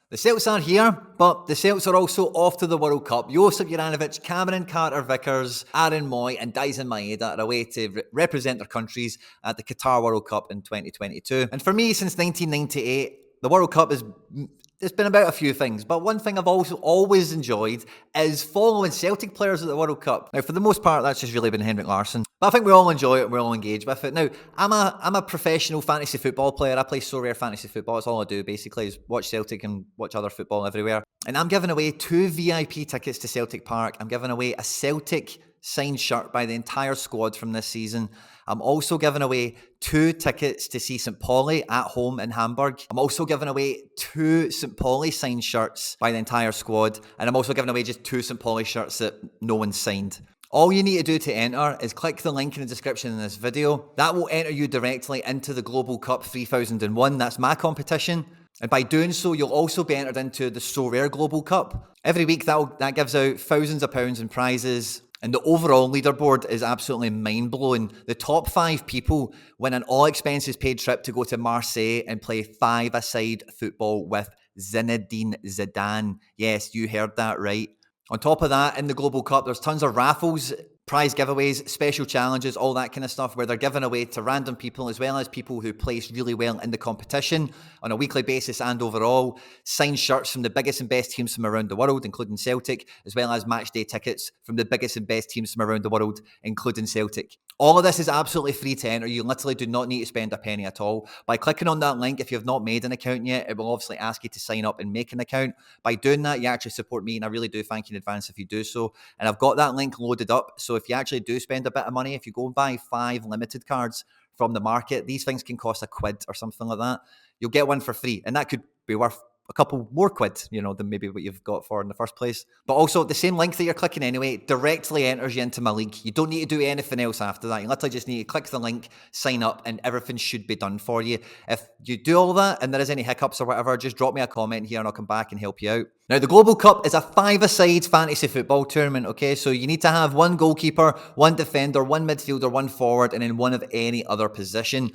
The Celts are here, but the Celts are also off to the World Cup. Josip Juranovic, Cameron Carter-Vickers, Aaron Moy and Dyson Maeda are away to represent their countries at the Qatar World Cup in 2022. And for me, since 1998, the World Cup it's been about a few things, but one thing I've also always enjoyed is following Celtic players at the World Cup. Now, for the most part, that's just really been Henrik Larsson. But I think we all enjoy it, we're all engaged with it. Now, I'm a professional fantasy football player. I play Sorare fantasy football. That's all I do, basically, is watch Celtic and watch other football everywhere. And I'm giving away 2 VIP tickets to Celtic Park. I'm giving away a Celtic signed shirt by the entire squad from this season. I'm also giving away 2 tickets to see St Pauli at home in Hamburg. I'm also giving away 2 St Pauli signed shirts by the entire squad. And I'm also giving away just 2 St Pauli shirts that no one signed. All you need to do to enter is click the link in the description in this video. That will enter you directly into the Global Cup 3001. That's my competition. And by doing so, you'll also be entered into the Sorare Global Cup. Every week that gives out thousands of pounds in prizes. And the overall leaderboard is absolutely mind-blowing. The top 5 people win an all-expenses-paid trip to go to Marseille and play 5-a-side football with Zinedine Zidane. Yes, you heard that right. On top of that, in the Global Cup, there's tons of raffles, prize giveaways, special challenges, all that kind of stuff where they're giving away to random people as well as people who place really well in the competition on a weekly basis and overall. Signed shirts from the biggest and best teams from around the world, including Celtic, as well as match day tickets from the biggest and best teams from around the world, including Celtic. All of this is absolutely free to enter. You literally do not need to spend a penny at all. By clicking on that link, if you've not made an account yet, it will obviously ask you to sign up and make an account. By doing that, you actually support me, and I really do thank you in advance if you do so. And I've got that link loaded up, so if you actually do spend a bit of money, if you go and buy 5 limited cards from the market, these things can cost £1 or something like that. You'll get one for free, and that could be worth a couple more quid, than maybe what you've got for in the first place. But also, the same link that you're clicking anyway directly enters you into my league. You don't need to do anything else after that. You literally just need to click the link, sign up, and everything should be done for you. If you do all that and there is any hiccups or whatever, just drop me a comment here and I'll come back and help you out. Now, the Global Cup is a 5-a-side fantasy football tournament, okay? So you need to have 1 goalkeeper, 1 defender, 1 midfielder, 1 forward, and then 1 of any other position.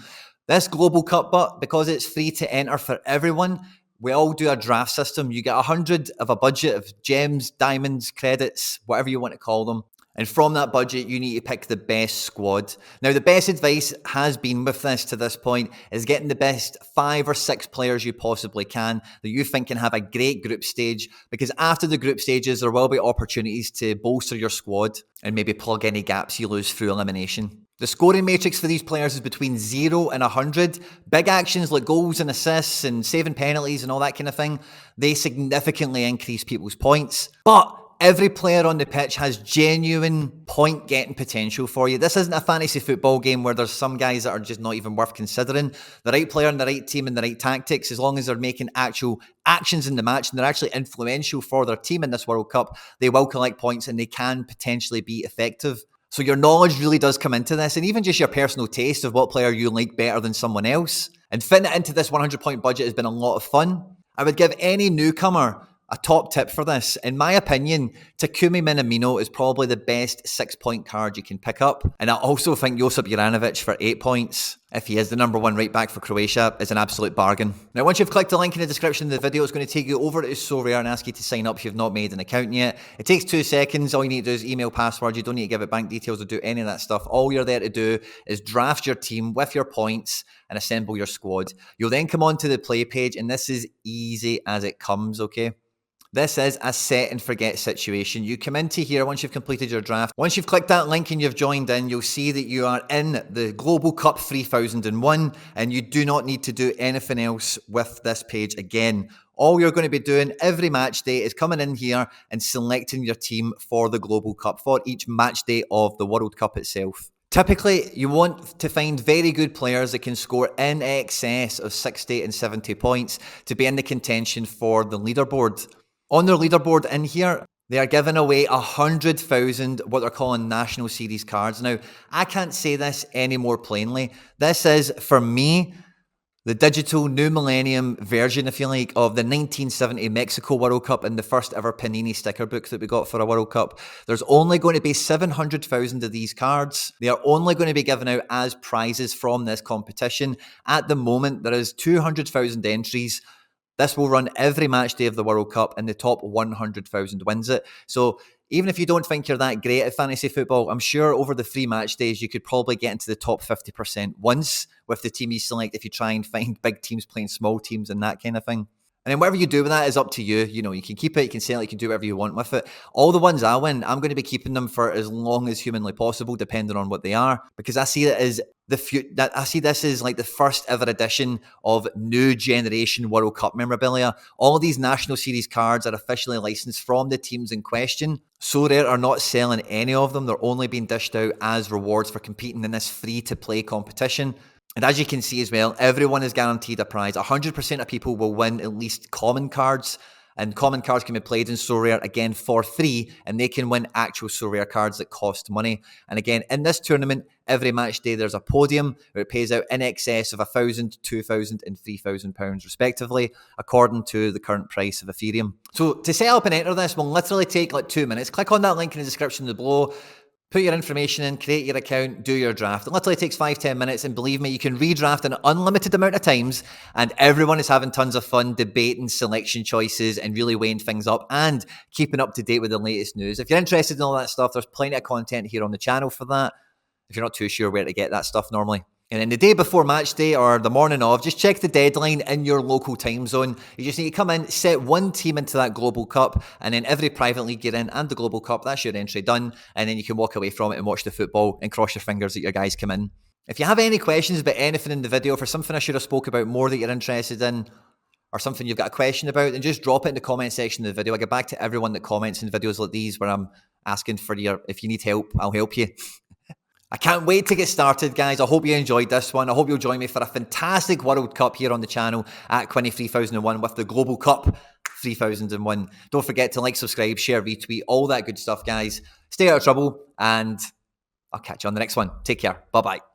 This Global Cup, but because it's free to enter for everyone, we all do a draft system. You get 100 of a budget of gems, diamonds, credits, whatever you want to call them. And from that budget, you need to pick the best squad. Now, the best advice has been with this to this point is getting the best 5 or 6 players you possibly can that you think can have a great group stage, because after the group stages, there will be opportunities to bolster your squad and maybe plug any gaps you lose through elimination. The scoring matrix for these players is between 0 and 100. Big actions like goals and assists and saving penalties and all that kind of thing, they significantly increase people's points. But every player on the pitch has genuine point-getting potential for you. This isn't a fantasy football game where there's some guys that are just not even worth considering. The right player and the right team and the right tactics, as long as they're making actual actions in the match and they're actually influential for their team in this World Cup, they will collect points and they can potentially be effective. So your knowledge really does come into this, and even just your personal taste of what player you like better than someone else. And fitting it into this 100-point budget has been a lot of fun. I would give any newcomer a top tip for this. In my opinion, Takumi Minamino is probably the best 6-point card you can pick up. And I also think Josip Juranovic for 8 points, if he is the number 1 right back for Croatia, is an absolute bargain. Now, once you've clicked the link in the description of the video, it's going to take you over to Sorare and ask you to sign up if you've not made an account yet. It takes 2 seconds. All you need to do is email password. You don't need to give it bank details or do any of that stuff. All you're there to do is draft your team with your points and assemble your squad. You'll then come onto the play page, and this is easy as it comes, okay? This is a set and forget situation. You come into here once you've completed your draft. Once you've clicked that link and you've joined in, you'll see that you are in the Global Cup 3001 and you do not need to do anything else with this page again. All you're going to be doing every match day is coming in here and selecting your team for the Global Cup for each match day of the World Cup itself. Typically, you want to find very good players that can score in excess of 60 and 70 points to be in the contention for the leaderboard. On their leaderboard in here, they are giving away 100,000 what they're calling National Series cards. Now, I can't say this any more plainly. This is, for me, the digital new millennium version, if you like, of the 1970 Mexico World Cup and the first ever Panini sticker book that we got for a World Cup. There's only going to be 700,000 of these cards. They are only going to be given out as prizes from this competition. At the moment, there is 200,000 entries. This will run every match day of the World Cup, and the top 100,000 wins it. So even if you don't think you're that great at fantasy football, I'm sure over the 3 match days, you could probably get into the top 50% once with the team you select if you try and find big teams playing small teams and that kind of thing. And then whatever you do with that is up to you. You know, you can keep it, you can sell it, you can do whatever you want with it. All the ones I win, I'm going to be keeping them for as long as humanly possible, depending on what they are, because I see it as I see this as like the first ever edition of new generation World Cup memorabilia. All of these National Series cards are officially licensed from the teams in question. Sorare are not selling any of them. They're only being dished out as rewards for competing in this free-to-play competition. And as you can see as well, everyone is guaranteed a prize. 100% of people will win at least common cards. And common cards can be played in Sorare, again, for free. And they can win actual Sorare cards that cost money. And again, in this tournament, every match day, there's a podium where it pays out in excess of £1,000, £2,000 and £3,000 respectively, according to the current price of Ethereum. So to set up and enter this will literally take like 2 minutes. Click on that link in the description below. Put your information in, create your account, do your draft. It literally takes 5-10 minutes, and believe me, you can redraft an unlimited amount of times, and everyone is having tons of fun debating selection choices and really weighing things up and keeping up to date with the latest news. If you're interested in all that stuff, there's plenty of content here on the channel for that, if you're not too sure where to get that stuff normally. And then the day before match day or the morning of, just check the deadline in your local time zone. You just need to come in, set one team into that Global Cup, and then every private league you're in and the Global Cup, that's your entry done. And then you can walk away from it and watch the football and cross your fingers that your guys come in. If you have any questions about anything in the video, for something I should have spoke about more that you're interested in, or something you've got a question about, then just drop it in the comment section of the video. I get back to everyone that comments in videos like these where I'm asking for if you need help, I'll help you. I can't wait to get started, guys. I hope you enjoyed this one. I hope you'll join me for a fantastic World Cup here on the channel at Quinny 3001 with the Global Cup 3001. Don't forget to like, subscribe, share, retweet, all that good stuff, guys. Stay out of trouble, and I'll catch you on the next one. Take care. Bye-bye.